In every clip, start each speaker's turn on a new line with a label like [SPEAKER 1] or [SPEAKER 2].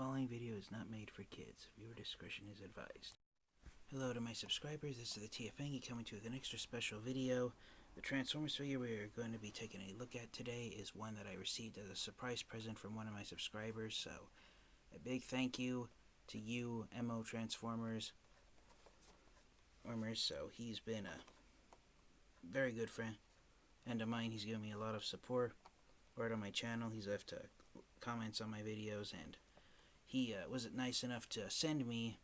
[SPEAKER 1] following video is not made for kids. Viewer discretion is advised. Hello to my subscribers, this is the TFangy coming to you with an extra special video. The Transformers figure we are going to be taking a look at today is one that I received as a surprise present from one of my subscribers, so a big thank you to you, M.OTransformers. So he's been a very good friend and of mine. He's given me a lot of support right on my channel. He's left comments on my videos, and he was nice enough to send me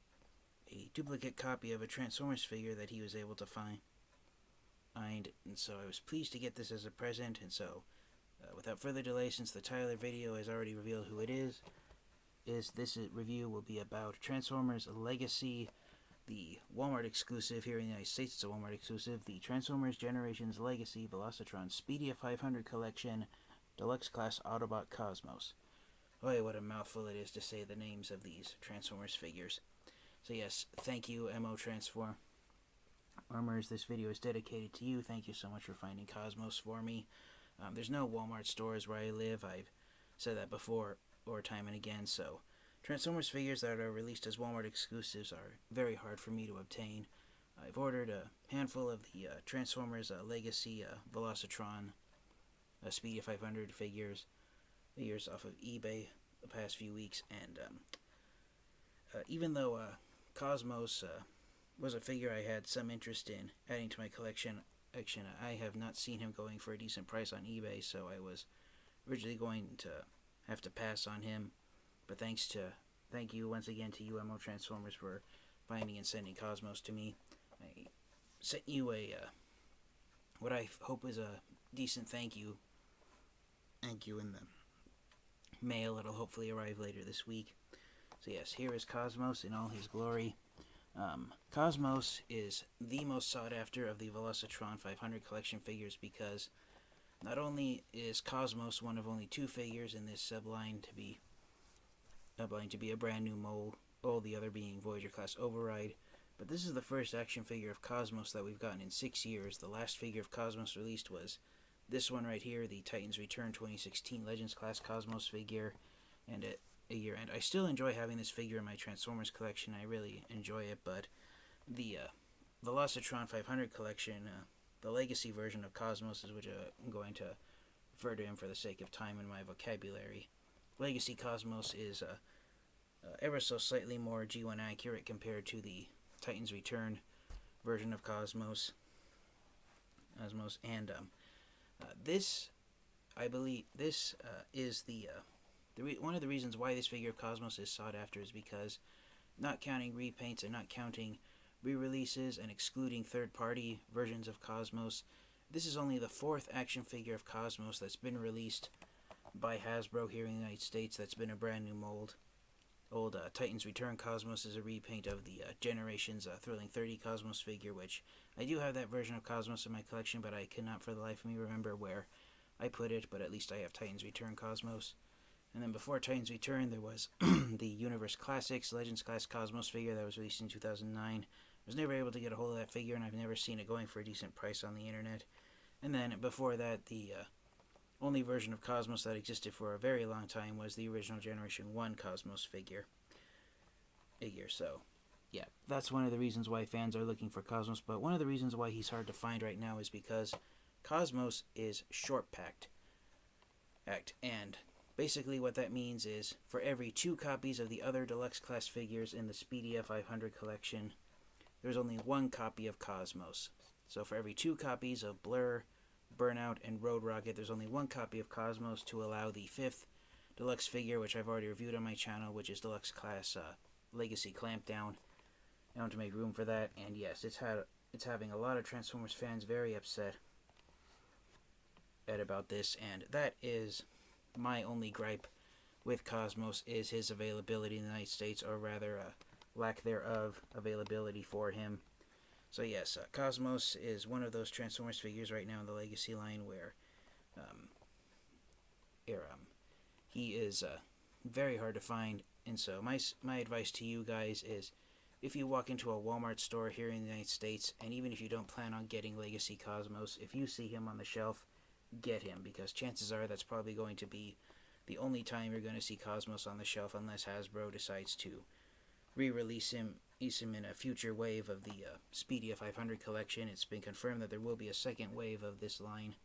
[SPEAKER 1] a duplicate copy of a Transformers figure that he was able to find. And so I was pleased to get this as a present, and so without further delay, since the title of the video has already revealed who it is this review will be about Transformers Legacy, the Walmart exclusive here in the United States. It's a Walmart exclusive, the Transformers Generations Legacy Velocitron Speedia 500 Collection Deluxe Class Autobot Cosmos. Boy, what a mouthful it is to say the names of these Transformers figures. So yes, thank you, M.OTransformers. This video is dedicated to you. Thank you so much for finding Cosmos for me. There's no Walmart stores where I live. I've said that before or time and again. So Transformers figures that are released as Walmart exclusives are very hard for me to obtain. I've ordered a handful of the Transformers Legacy Velocitron Speedia 500 figures off of eBay the past few weeks, and even though Cosmos was a figure I had some interest in adding to my collection, I have not seen him going for a decent price on eBay, so I was originally going to have to pass on him. But thank you once again to you, M.OTransformers, for finding and sending Cosmos to me. I sent you a what I hope is a decent thank you in the mail. It'll hopefully arrive later this week. So yes, here is Cosmos in all his glory. Cosmos is the most sought after of the Velocitron 500 collection figures, because not only is Cosmos one of only two figures in this subline to be a brand new mold, all the other being Voyager class Override, but this is the first action figure of Cosmos that we've gotten in 6 years. The last figure of Cosmos released was this one right here, the Titans Return 2016 Legends class Cosmos figure, and at a year end. I still enjoy having this figure in my Transformers collection. I really enjoy it, but the Velocitron 500 collection, the legacy version of Cosmos, is which I'm going to refer to him for the sake of time in my vocabulary. Legacy Cosmos is ever so slightly more G1 accurate compared to the Titans Return version of Cosmos. And this, I believe, this is one of the reasons why this figure of Cosmos is sought after is because, not counting repaints and not counting re-releases and excluding third-party versions of Cosmos, this is only the fourth action figure of Cosmos that's been released by Hasbro here in the United States that's been a brand new mold. Old Titans Return Cosmos is a repaint of the Generations Thrilling 30 Cosmos figure, which I do have that version of Cosmos in my collection, but I cannot for the life of me remember where I put it, but at least I have Titans Return Cosmos. And then before Titans Return, there was the Universe Classics Legends Class Cosmos figure that was released in 2009. I was never able to get a hold of that figure, and I've never seen it going for a decent price on the internet. And then before that, the only version of Cosmos that existed for a very long time was the original Generation 1 Cosmos figure. So, yeah, that's one of the reasons why fans are looking for Cosmos, but one of the reasons why he's hard to find right now is because Cosmos is short-packed. And basically what that means is, for every 2 copies of the other deluxe class figures in the Speedia 500 collection, there's only 1 copy of Cosmos. So for every 2 copies of Blur, Burnout, and Road Rocket, there's only 1 copy of Cosmos to allow the 5th deluxe figure, which I've already reviewed on my channel, which is Deluxe Class Legacy Clampdown. I want to make room for that, and yes, it's having a lot of Transformers fans very upset about this, and that is my only gripe with Cosmos, is his availability in the United States, or rather lack thereof availability for him. So yes, Cosmos is one of those Transformers figures right now in the Legacy line where he is very hard to find. And so my advice to you guys is, if you walk into a Walmart store here in the United States, and even if you don't plan on getting Legacy Cosmos, if you see him on the shelf, get him, because chances are that's probably going to be the only time you're going to see Cosmos on the shelf unless Hasbro decides to re-release him in a future wave of the Speedia 500 collection. It's been confirmed that there will be a second wave of this line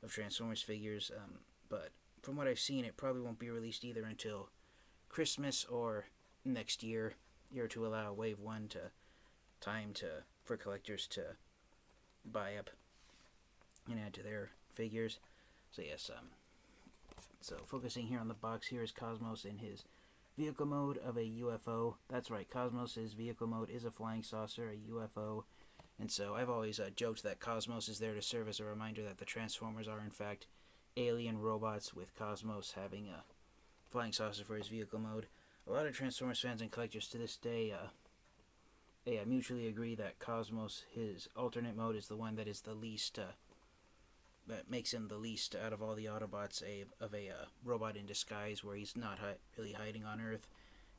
[SPEAKER 1] of Transformers figures, but from what I've seen, it probably won't be released either until Christmas or next year to allow Wave 1 for collectors to buy up and add to their figures. So yes, so focusing here on the box, here is Cosmos in his vehicle mode of a UFO. That's right, Cosmos' vehicle mode is a flying saucer, a UFO. And so I've always joked that Cosmos is there to serve as a reminder that the Transformers are in fact alien robots, with Cosmos having a flying saucer for his vehicle mode. A lot of Transformers fans and collectors to this day mutually agree that Cosmos, his alternate mode, is the one that is the least, that makes him the least out of all the Autobots of a robot in disguise, where he's not really hiding on Earth.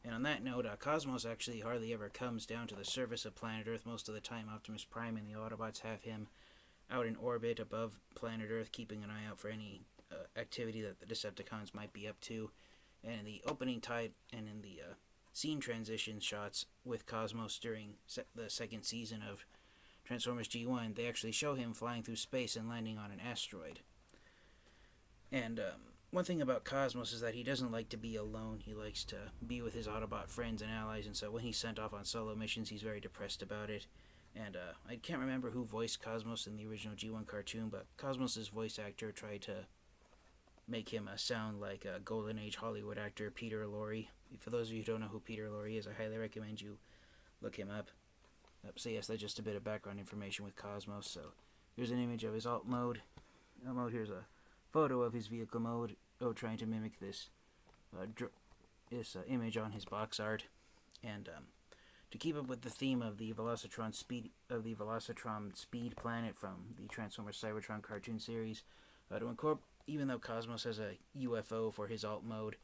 [SPEAKER 1] And on that note, Cosmos actually hardly ever comes down to the surface of planet Earth. Most of the time, Optimus Prime and the Autobots have him out in orbit above planet Earth, keeping an eye out for any activity that the Decepticons might be up to. And in the opening tide and in the scene transition shots with Cosmos during the second season of Transformers G1, they actually show him flying through space and landing on an asteroid. And one thing about Cosmos is that he doesn't like to be alone. He likes to be with his Autobot friends and allies, and so when he's sent off on solo missions, he's very depressed about it. And I can't remember who voiced Cosmos in the original G1 cartoon, but Cosmos' voice actor tried to make him sound like a Golden Age Hollywood actor, Peter Lorre. For those of you who don't know who Peter Lorre is, I highly recommend you look him up. So yes, that's just a bit of background information with Cosmos. So here's an image of his alt mode. Here's a photo of his vehicle mode, trying to mimic this image on his box art. And to keep up with the theme of the Velocitron Speed planet from the Transformers Cybertron cartoon series, even though Cosmos has a UFO for his alt mode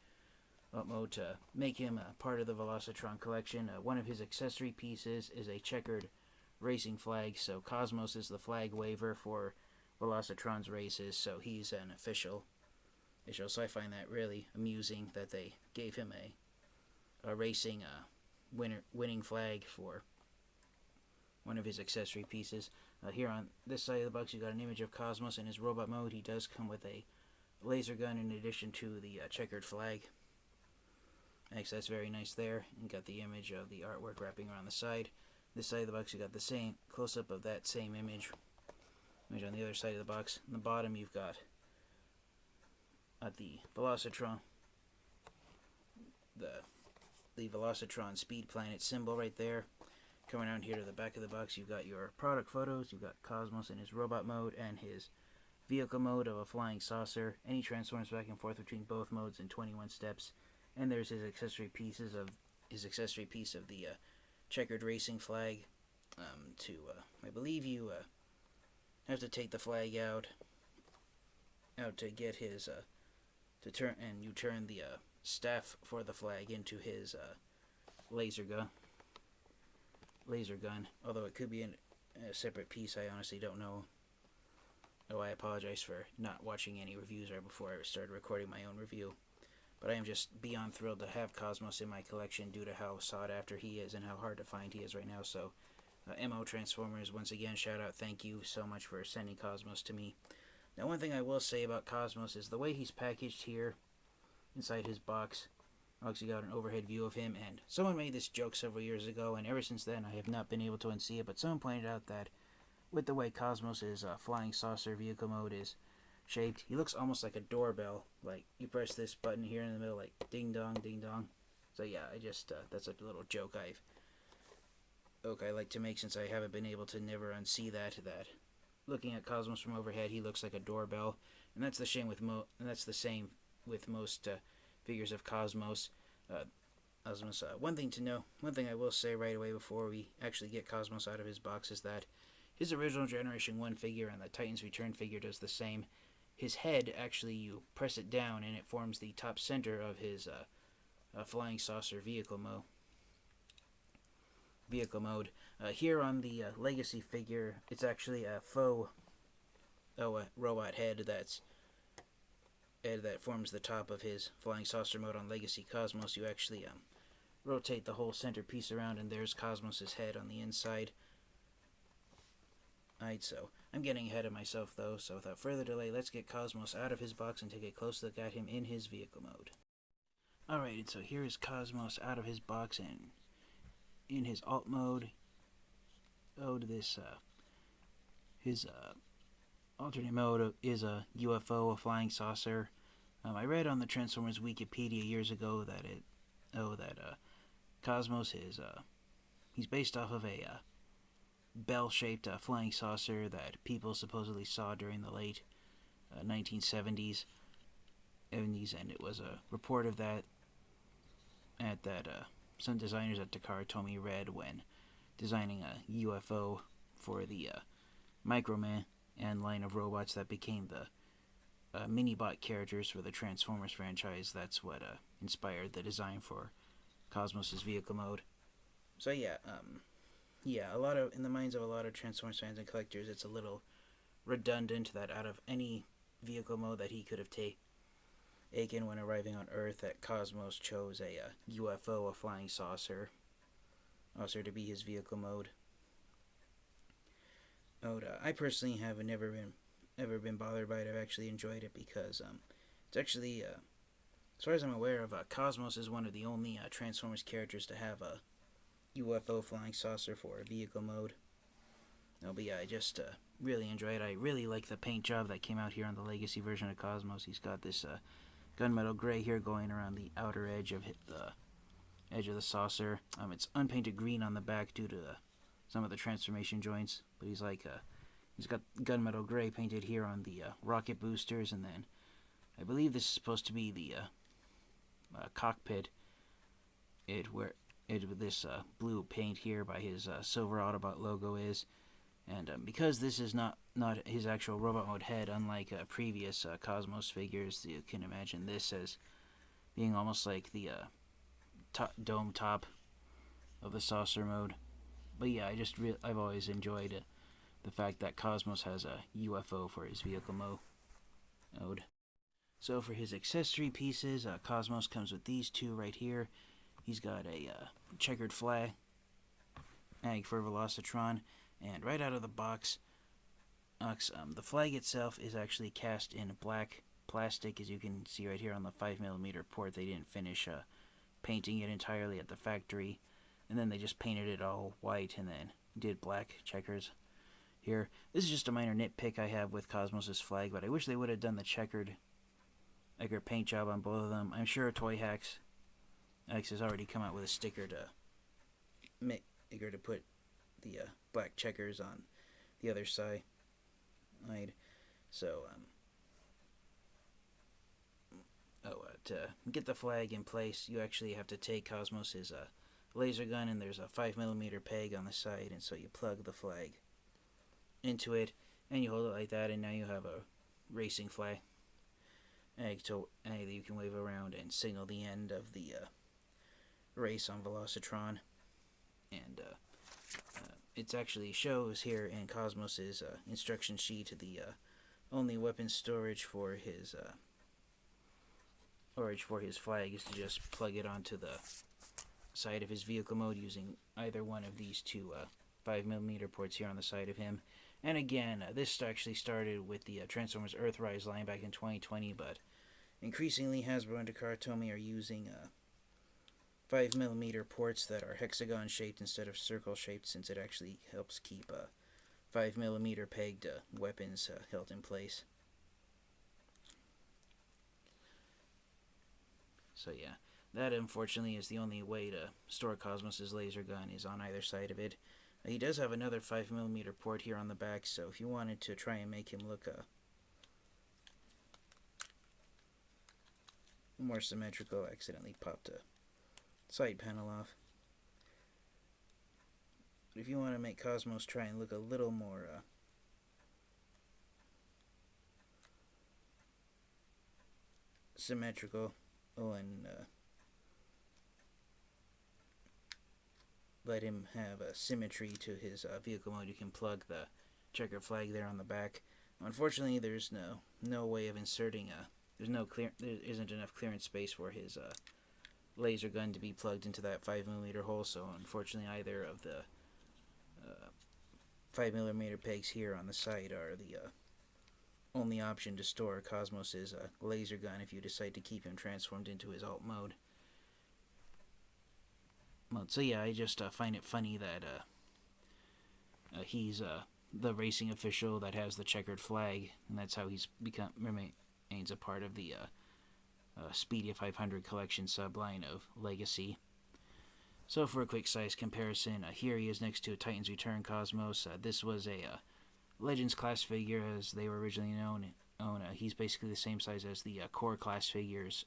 [SPEAKER 1] to make him part of the Velocitron collection, one of his accessory pieces is a checkered racing flag. So Cosmos is the flag waver for Velocitron's races, so he's an official. So I find that really amusing that they gave him a racing winning flag for one of his accessory pieces. Here on this side of the box, you got an image of Cosmos in his robot mode. He does come with a laser gun in addition to the checkered flag. Next, that's very nice there. You got the image of the artwork wrapping around the side. This side of the box, you got the same close-up of that same image on the other side of the box. On the bottom, you've got the Velocitron, the Velocitron Speed Planet symbol right there. Coming down here to the back of the box, you've got your product photos. You've got Cosmos in his robot mode and his vehicle mode of a flying saucer. And he transforms back and forth between both modes in 21 steps. And there's his accessory piece of the checkered racing flag. I believe you have to take the flag out to get his you turn the staff for the flag into his laser gun. Although it could be in a separate piece, I honestly don't know. Oh, I apologize for not watching any reviews right before I started recording my own review. But I am just beyond thrilled to have Cosmos in my collection due to how sought after he is and how hard to find he is right now. So, M.OTransformers, once again, shout out, thank you so much for sending Cosmos to me. Now, one thing I will say about Cosmos is the way he's packaged here inside his box. Obviously, got an overhead view of him, and someone made this joke several years ago, and ever since then I have not been able to unsee it. But someone pointed out that with the way Cosmos' flying saucer vehicle mode is shaped, he looks almost like a doorbell. Like, you press this button here in the middle, like ding dong, ding dong. So yeah, I just that's a little joke I like to make, since I haven't been able to never unsee that looking at Cosmos from overhead, he looks like a doorbell. And that's the same with same with most figures of Cosmos. One thing I will say right away before we actually get Cosmos out of his box is that his original Generation 1 figure and the Titans Return figure does the same. His head, actually, you press it down and it forms the top center of his flying saucer vehicle mode. Here on the Legacy figure, it's actually a faux robot head that's that forms the top of his flying saucer mode on Legacy Cosmos, you actually rotate the whole centerpiece around, and there's Cosmos's head on the inside. Alright, so I'm getting ahead of myself though, so without further delay, let's get Cosmos out of his box and take a close look at him in his vehicle mode. Alright, and so here is Cosmos out of his box and in his alt mode. His alternate mode is a UFO, a flying saucer. I read on the Transformers Wikipedia years ago that Cosmos is he's based off of a bell-shaped flying saucer that people supposedly saw during the late 1970s, and it was a report of that some designers at Dakar Tomy read when designing a UFO for the Microman and line of robots that became the mini-bot characters for the Transformers franchise. That's what inspired the design for Cosmos' vehicle mode. So yeah, in the minds of a lot of Transformers fans and collectors, it's a little redundant that out of any vehicle mode that he could have taken when arriving on Earth, that Cosmos chose a UFO, a flying saucer, to be his vehicle mode. I personally have never been bothered by it. I've actually enjoyed it because it's actually, as far as I'm aware of, Cosmos is one of the only Transformers characters to have a UFO flying saucer for a vehicle mode. But yeah, I just really enjoy it. I really like the paint job that came out here on the Legacy version of Cosmos. He's got this gunmetal gray here going around the outer edge of the saucer. It's unpainted green on the back due to some of the transformation joints, but he's got gunmetal gray painted here on the rocket boosters, and then I believe this is supposed to be the cockpit. With this blue paint here by his silver Autobot logo is, and because this is not his actual robot mode head, unlike previous Cosmos figures, you can imagine this as being almost like the dome top of the saucer mode. But yeah, I've always enjoyed the fact that Cosmos has a UFO for his vehicle mode. So for his accessory pieces, Cosmos comes with these two right here. He's got a checkered flag for Velocitron, and right out of the box, the flag itself is actually cast in black plastic, as you can see right here on the 5mm port. They didn't finish painting it entirely at the factory, and then they just painted it all white and then did black checkers here. This is just a minor nitpick I have with Cosmos' flag, but I wish they would have done the checkered paint job on both of them. I'm sure Toy Hacks has already come out with a sticker to put the black checkers on the other side. So to get the flag in place, you actually have to take Cosmos's laser gun, and there's a 5mm peg on the side, and so you plug the flag into it, and you hold it like that, and now you have a racing flag that you can wave around and signal the end of the race on Velocitron. And it actually shows here in Cosmos's instruction sheet the only weapon storage for his flag is to just plug it onto the side of his vehicle mode using either one of these two 5mm ports here on the side of him. And again, this actually started with the Transformers Earthrise line back in 2020, but increasingly Hasbro and Dakar Tomy are using 5mm ports that are hexagon shaped instead of circle shaped, since it actually helps keep 5mm pegged weapons held in place. So yeah, that unfortunately is the only way to store Cosmos's laser gun, is on either side of it. He does have another 5mm port here on the back, so if you wanted to try and make him look more symmetrical, I accidentally popped a side panel off. But if you want to make Cosmos try and look a little more symmetrical, and let him have a symmetry to his vehicle mode, you can plug the checker flag there on the back. Unfortunately, there's no way of inserting there isn't enough clearance space for his laser gun to be plugged into that 5mm hole. So unfortunately, either of the 5mm pegs here on the side are the only option to store Cosmos's laser gun if you decide to keep him transformed into his alt mode. So yeah, I just find it funny that he's the racing official that has the checkered flag, and that's how he's remains a part of the Speedia 500 collection subline of Legacy. So for a quick size comparison, here he is next to a Titan's Return Cosmos. This was a Legends class figure as they were originally known. He's basically the same size as the core class figures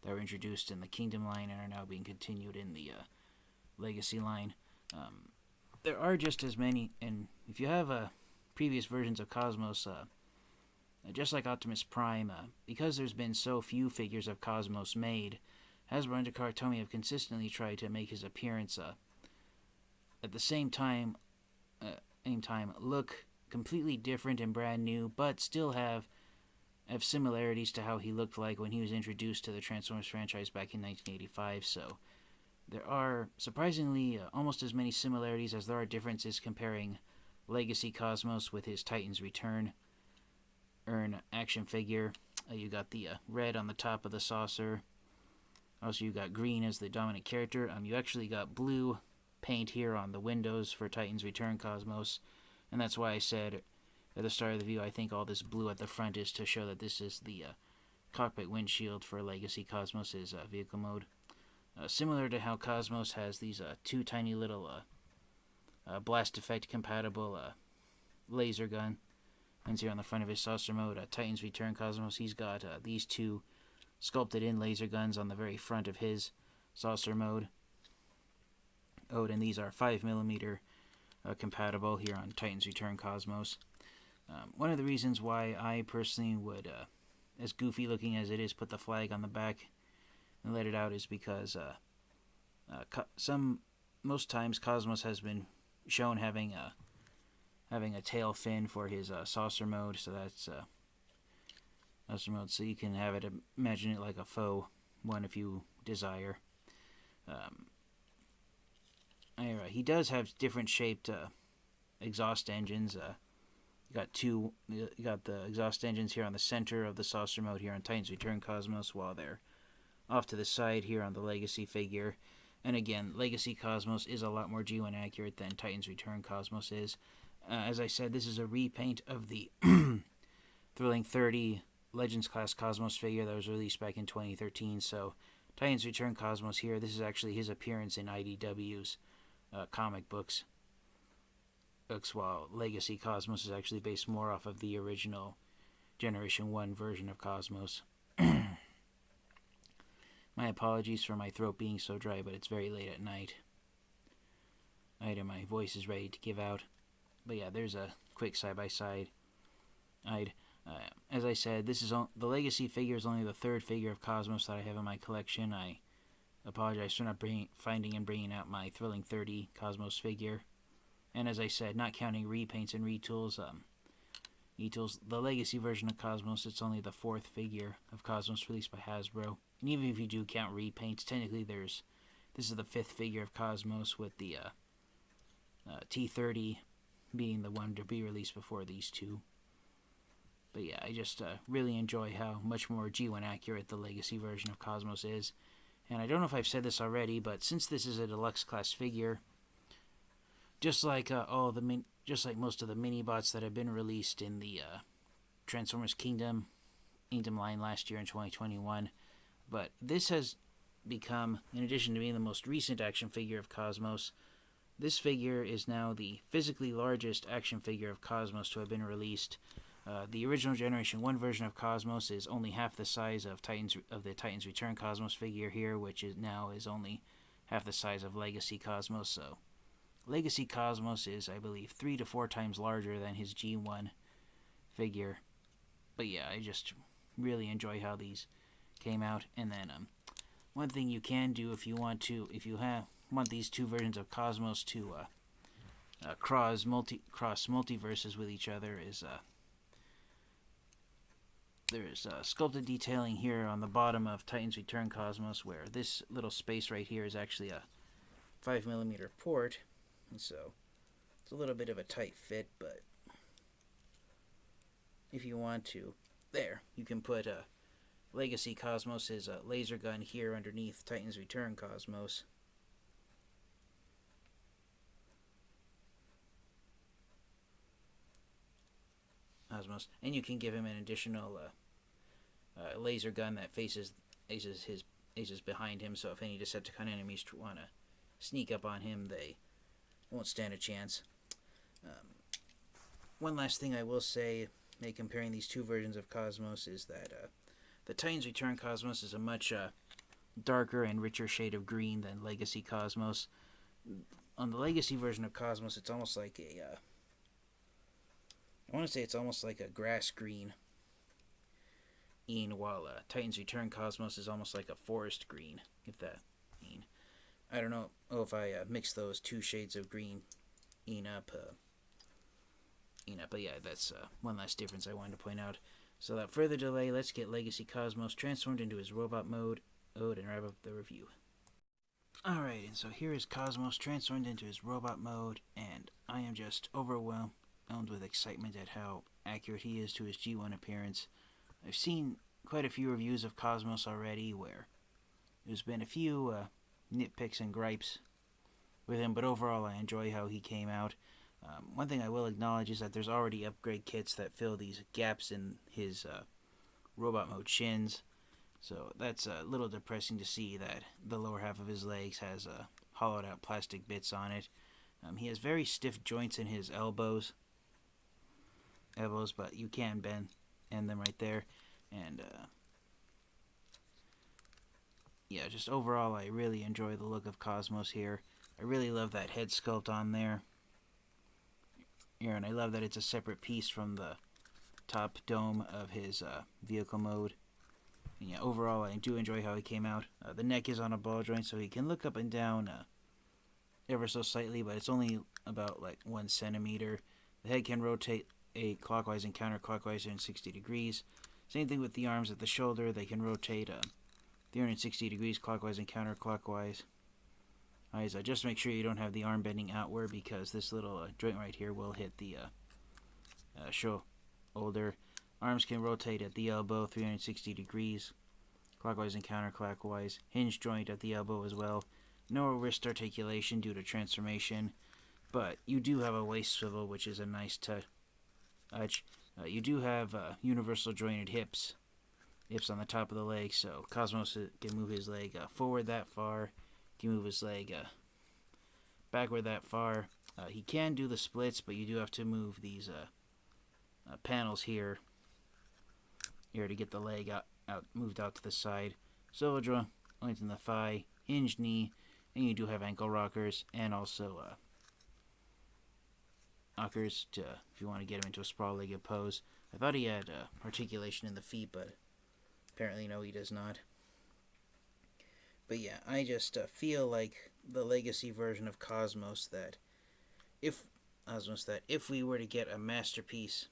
[SPEAKER 1] that were introduced in the Kingdom line and are now being continued in the Legacy line. There are just as many, and if you have previous versions of Cosmos, just like Optimus Prime, because there's been so few figures of Cosmos made, Hasbro and Takara Tomy have consistently tried to make his appearance at the same time look completely different and brand new, but still have similarities to how he looked like when he was introduced to the Transformers franchise back in 1985. So there are surprisingly almost as many similarities as there are differences comparing Legacy Cosmos with his Titan's Return action figure. You got the red on the top of the saucer. Also, you got green as the dominant character. You actually got blue paint here on the windows for Titan's Return Cosmos, and that's why I said at the start of the video I think all this blue at the front is to show that this is the cockpit windshield for Legacy Cosmos' vehicle mode. Similar to how Cosmos has these two tiny little blast effect compatible laser gun guns here on the front of his saucer mode, Titan's Return Cosmos, he's got these two sculpted in laser guns on the very front of his saucer mode. And these are 5mm compatible here on Titan's Return Cosmos. One of the reasons why I personally would, as goofy looking as it is, put the flag on the back and let it out is because most times Cosmos has been shown having a tail fin for his saucer mode, so that's saucer mode. So you can have it, imagine it like a faux one if you desire. He does have different shaped exhaust engines. You got the exhaust engines here on the center of the saucer mode here on Titan's Return Cosmos, while they're off to the side here on the Legacy figure. And again, Legacy Cosmos is a lot more G1 accurate than Titan's Return Cosmos is. As I said, this is a repaint of the Thrilling 30 Legends class Cosmos figure that was released back in 2013. So Titan's Return Cosmos here, this is actually his appearance in IDW's comic books, while Legacy Cosmos is actually based more off of the original Generation 1 version of Cosmos. My apologies for my throat being so dry, but it's very late at night. And my voice is ready to give out. But yeah, there's a quick side-by-side. As I said, the Legacy figure is only the third figure of Cosmos that I have in my collection. I apologize for not finding and bringing out my Thrilling 30 Cosmos figure. And as I said, not counting repaints and retools, the Legacy version of Cosmos, it's only the fourth figure of Cosmos released by Hasbro. And even if you do count repaints, technically this is the fifth figure of Cosmos, with the T30 being the one to be released before these two. But yeah, I just really enjoy how much more G1 accurate the Legacy version of Cosmos is. And I don't know if I've said this already, but since this is a deluxe class figure, just like most of the mini bots that have been released in the Transformers Kingdom line last year in 2021, but this has become, in addition to being the most recent action figure of Cosmos, this figure is now the physically largest action figure of Cosmos to have been released. The original Generation 1 version of Cosmos is only half the size of the Titan's Return Cosmos figure here, which is only half the size of Legacy Cosmos. So Legacy Cosmos is, I believe, 3 to 4 times larger than his G1 figure. But yeah, I just really enjoy how these came out. And then one thing you can do if you want these two versions of Cosmos to cross multiverses with each other is there's sculpted detailing here on the bottom of Titan's Return Cosmos, where this little space right here is actually a 5mm port, and so it's a little bit of a tight fit, but if you want to, there, you can put Legacy Cosmos' laser gun here underneath Titan's Return Cosmos. And you can give him an additional laser gun that faces behind him, so if any Decepticon enemies want to sneak up on him, they won't stand a chance. One last thing I will say, comparing these two versions of Cosmos, is that the Titan's Return Cosmos is a much darker and richer shade of green than Legacy Cosmos. On the Legacy version of Cosmos, it's almost like I want to say it's almost like a grass green, while Titan's Return Cosmos is almost like a forest green, if that mean. I don't know if I mixed those two shades of green up, but yeah, that's one last difference I wanted to point out. So without further delay, let's get Legacy Cosmos transformed into his robot mode and wrap up the review. Alright, and so here is Cosmos transformed into his robot mode, and I am just overwhelmed with excitement at how accurate he is to his G1 appearance. I've seen quite a few reviews of Cosmos already where there's been a few nitpicks and gripes with him, but overall I enjoy how he came out. One thing I will acknowledge is that there's already upgrade kits that fill these gaps in his robot mode shins, so that's a little depressing to see that the lower half of his legs has hollowed out plastic bits on it. He has very stiff joints in his elbows, but you can bend them right there, and yeah, just overall I really enjoy the look of Cosmos here. I really love that head sculpt on there, and I love that it's a separate piece from the top dome of his vehicle mode. And yeah, overall I do enjoy how he came out. The neck is on a ball joint, so he can look up and down ever so slightly, but it's only about like 1 centimeter. The head can rotate clockwise and counterclockwise in 60 degrees. Same thing with the arms at the shoulder. They can rotate 360 degrees clockwise and counterclockwise. Just make sure you don't have the arm bending outward, because this little joint right here will hit the shoulder. Arms can rotate at the elbow 360 degrees clockwise and counterclockwise. Hinge joint at the elbow as well. No wrist articulation due to transformation, but you do have a waist swivel, which is a nice touch. You do have universal jointed hips on the top of the leg, so Cosmos can move his leg forward that far, can move his leg backward that far. He can do the splits, but you do have to move these panels here to get the leg moved out to the side. Swivel joint in the thigh, hinged knee, and you do have ankle rockers, and also rockers if you want to get him into a sprawl-legged pose. I thought he had articulation in the feet, but apparently no, he does not. But yeah, I just feel like the Legacy version of Cosmos, that if we were to get a masterpiece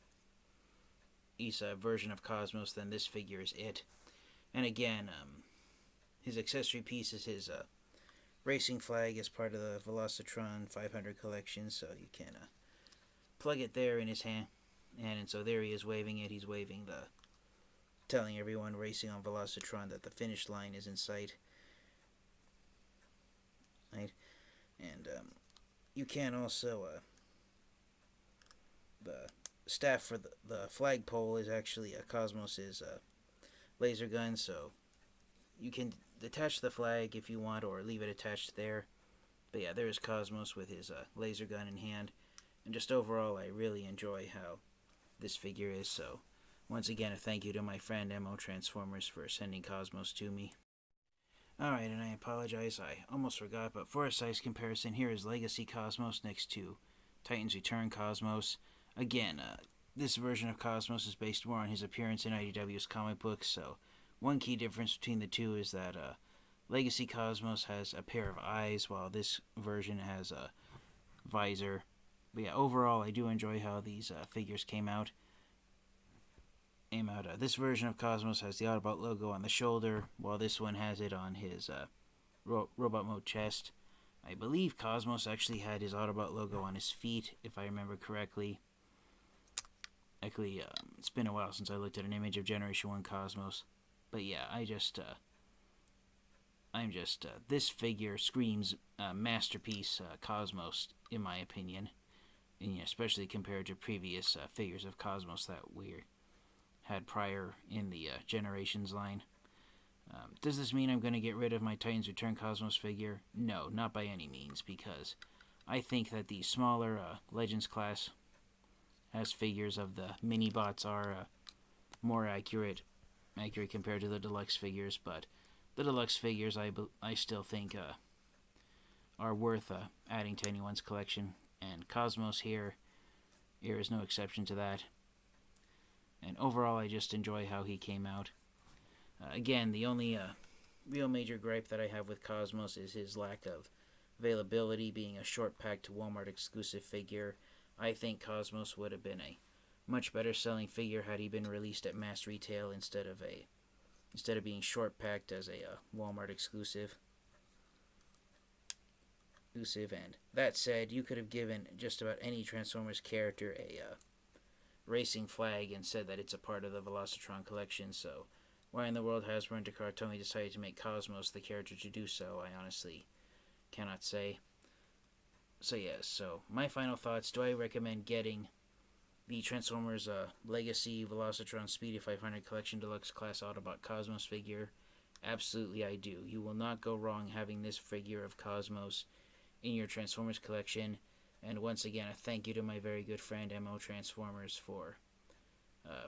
[SPEAKER 1] version of Cosmos, then this figure is it. And again, his accessory piece is his racing flag as part of the Velocitron 500 collection, so you can plug it there in his hand, and so there he is waving it. He's waving telling everyone racing on Velocitron that the finish line is in sight. Right? And you can also the staff for the flagpole is actually a Cosmos's laser gun, so you can detach the flag if you want, or leave it attached there. But yeah, there's Cosmos with his laser gun in hand, and just overall I really enjoy how this figure is. So once again, a thank you to my friend M.OTransformers for sending Cosmos to me. Alright, and I apologize, I almost forgot, but for a size comparison, here is Legacy Cosmos next to Titan's Return Cosmos. Again, this version of Cosmos is based more on his appearance in IDW's comic books, so one key difference between the two is that Legacy Cosmos has a pair of eyes, while this version has a visor. But yeah, overall, I do enjoy how these figures came out. This version of Cosmos has the Autobot logo on the shoulder, while this one has it on his robot mode chest. I believe Cosmos actually had his Autobot logo on his feet, if I remember correctly. Actually, it's been a while since I looked at an image of Generation 1 Cosmos. But yeah, this figure screams masterpiece Cosmos, in my opinion. And, especially compared to previous figures of Cosmos that we had prior in the Generations line. Does this mean I'm going to get rid of my Titans Return Cosmos figure? No, not by any means, because I think that the smaller Legends class as figures of the mini-bots are more accurate compared to the deluxe figures, but the deluxe figures I still think are worth adding to anyone's collection, and Cosmos here is no exception to that. And overall, I just enjoy how he came out. Again, the only real major gripe that I have with Cosmos is his lack of availability, being a short-packed Walmart exclusive figure. I think Cosmos would have been a much better selling figure had he been released at mass retail instead of being short-packed as a Walmart exclusive. And that said, you could have given just about any Transformers character a racing flag and said that it's a part of the Velocitron collection, so why in the world Hasbro and Takara decided to make Cosmos the character to do so, I honestly cannot say. So yes, so my final thoughts: do I recommend getting the Transformers Legacy Velocitron Speedia 500 Collection Deluxe Class Autobot Cosmos figure? Absolutely I do. You will not go wrong having this figure of Cosmos in your Transformers collection. And once again, a thank you to my very good friend M.OTransformers for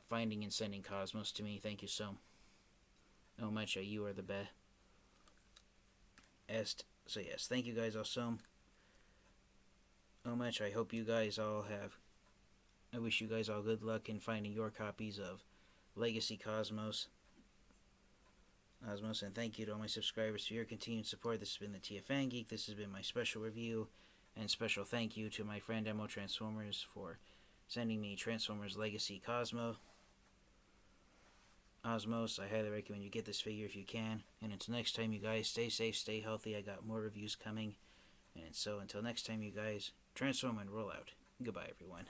[SPEAKER 1] finding and sending Cosmos to me. Thank you so much. You are the best. So yes, thank you guys all so much. I hope you guys all I wish you guys all good luck in finding your copies of Legacy Cosmos. And thank you to all my subscribers for your continued support. This has been the TFN Geek. This has been my special review. And special thank you to my friend M.OTransformers for sending me Transformers Legacy Osmos. I highly recommend you get this figure if you can. And until next time, you guys, stay safe, stay healthy. I got more reviews coming. And so until next time, you guys, transform and roll out. Goodbye, everyone.